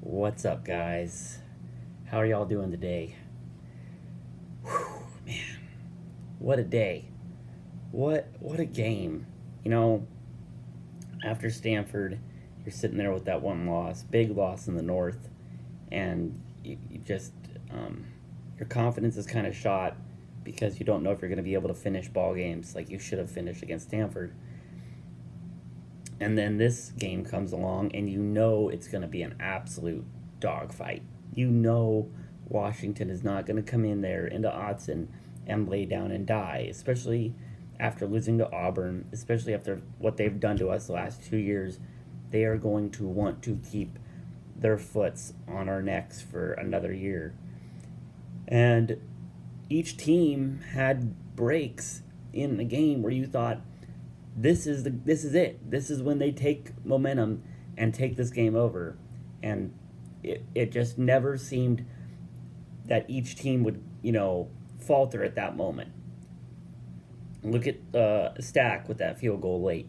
What's up, guys? How are y'all doing today? Whew, man, what a day. What a game. You know, after Stanford, you're sitting there with that one loss, big loss in the North, and you just your confidence is kind of shot because you don't know if you're going to be able to finish ball games like you should have finished against Stanford. And then this game comes along, and you know it's going to be an absolute dogfight. You know Washington is not going to come in there into Autzen and lay down and die, especially after losing to Auburn, especially after what they've done to us the last 2 years. They are going to want to keep their foots on our necks for another year. And each team had breaks in the game where you thought, this is it. This is when they take momentum and take this game over. And it just never seemed that each team would, falter at that moment. Look at Stack with that field goal late.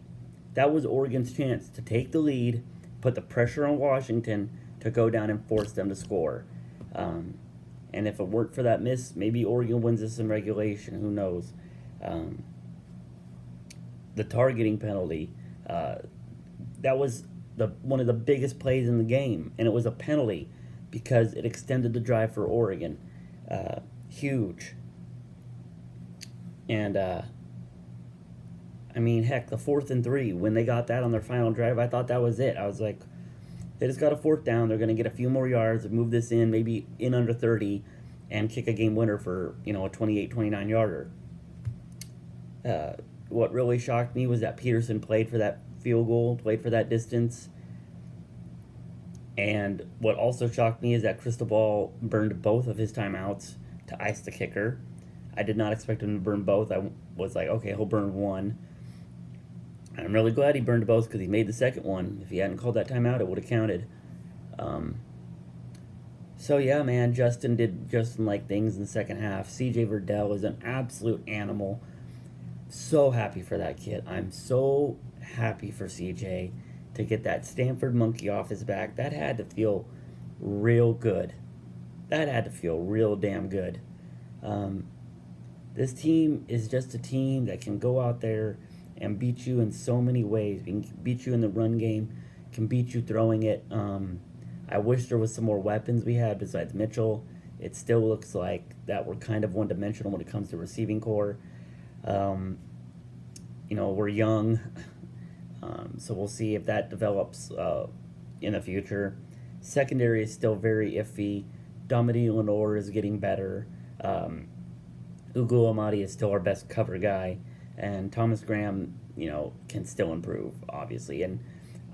That was Oregon's chance to take the lead, put the pressure on Washington to go down and force them to score. And if it weren't for that miss, maybe Oregon wins this in regulation. Who knows? The targeting penalty, that was one of the biggest plays in the game, and it was a penalty because it extended the drive for Oregon. Huge. And heck, the 4th and 3, when they got that on their final drive, I thought that was it. I was like, they just got a 4th down. They're going to get a few more yards, move this in, maybe in under 30, and kick a game winner for, a 28, 29-yarder. What really shocked me was that Peterson played for that field goal, played for that distance. And what also shocked me is that Cristobal burned both of his timeouts to ice the kicker. I did not expect him to burn both. I was like, okay, he'll burn one. I'm really glad he burned both because he made the second one. If he hadn't called that timeout, it would have counted. So yeah, man, Justin did Justin-like things in the second half. CJ Verdell is an absolute animal. So happy for that kid. I'm so happy for CJ to get that Stanford monkey off his back. That had to feel real good. That had to feel real damn good. This team is just a team that can go out there and beat you in so many ways. Can beat you in the run game, can beat you throwing it. I wish there was some more weapons we had besides Mitchell. It still looks like that we're kind of one-dimensional when it comes to receiving core. We're young, so we'll see if that develops in the future. Secondary is still very iffy. Dominique Lenore is getting better. Ugo Amadi is still our best cover guy, and Thomas Graham, can still improve, obviously. And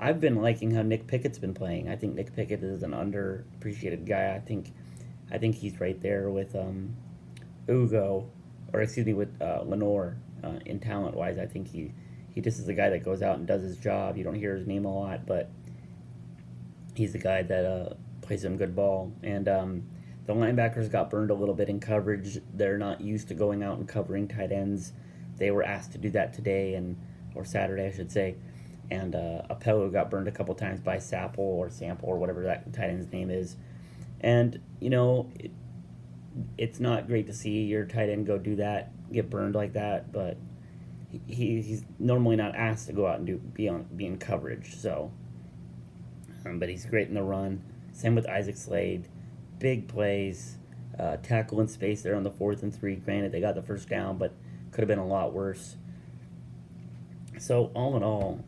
I've been liking how Nick Pickett's been playing. I think Nick Pickett is an underappreciated guy. I think he's right there with Ugo, with Lenore. In talent-wise, I think he just is the guy that goes out and does his job. You don't hear his name a lot, but he's the guy that plays some good ball. And the linebackers got burned a little bit in coverage. They're not used to going out and covering tight ends. They were asked to do that today, or Saturday, I should say. And Apello got burned a couple times by Sample or whatever that tight end's name is. And, it's not great to see your tight end go do that, get burned like that, but he's normally not asked to go out and be in coverage. So, but he's great in the run. Same with Isaac Slade, big plays, tackle in space there on the 4th and 3. Granted, they got the first down, but could have been a lot worse. So all in all,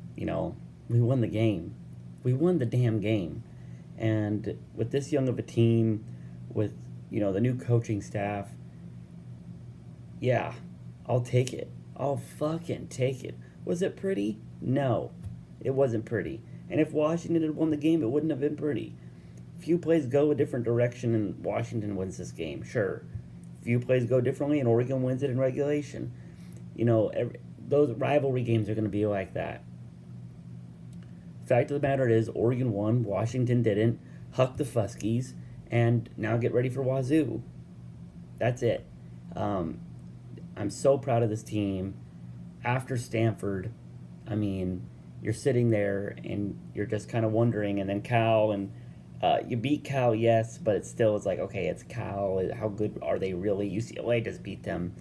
we won the game. We won the damn game, and with this young of a team, with the new coaching staff, yeah, I'll take it. I'll fucking take it. Was it pretty? No, it wasn't pretty. And if Washington had won the game, it wouldn't have been pretty. Few plays go a different direction and Washington wins this game, sure. Few plays go differently and Oregon wins it in regulation. Those rivalry games are going to be like that. Fact of the matter is, Oregon won, Washington didn't. Huck the Fuskies, and now get ready for Wazoo. That's it. I'm so proud of this team. After Stanford, you're sitting there and you're just kind of wondering, and then Cal and You beat Cal, yes, but it still is like, okay, it's Cal. How good are they really? UCLA just beat them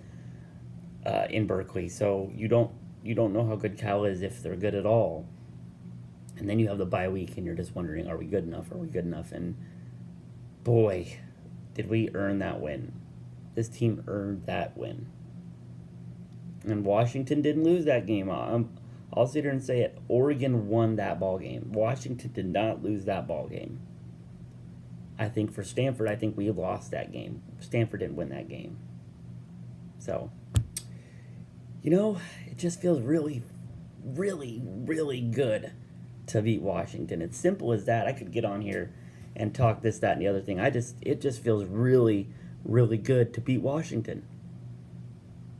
in Berkeley, so you don't know how good Cal is if they're good at all. And then you have the bye week, and you're just wondering, are we good enough? Are we good enough? And boy, did we earn that win. This team earned that win. And Washington didn't lose that game. I'll sit here and say it. Oregon won that ball game. Washington did not lose that ball game. I think for Stanford, I think we lost that game. Stanford didn't win that game. So, it just feels really, really, really good to beat Washington. It's simple as that. I could get on here and talk this, that, and the other thing. It just feels really, really good to beat Washington.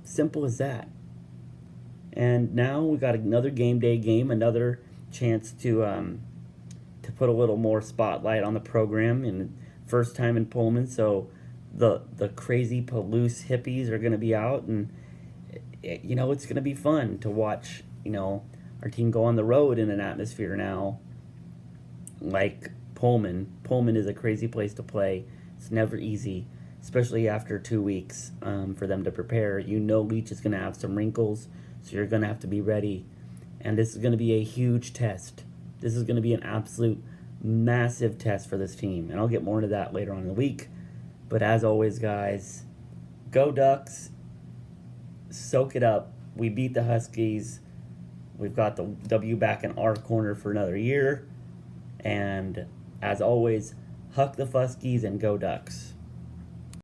Simple as that. And now we got another game day game, another chance to put a little more spotlight on the program, and first time in Pullman, so the crazy Palouse hippies are going to be out, and it's going to be fun to watch our team go on the road in an atmosphere now like Pullman. Pullman is a crazy place to play. It's never easy, especially after 2 weeks for them to prepare. Leach is going to have some wrinkles, so you're going to have to be ready. And this is going to be a huge test. This is going to be an absolute massive test for this team. And I'll get more into that later on in the week. But as always, guys, go Ducks. Soak it up. We beat the Huskies. We've got the W back in our corner for another year. And as always, huck the Fuskies and go Ducks.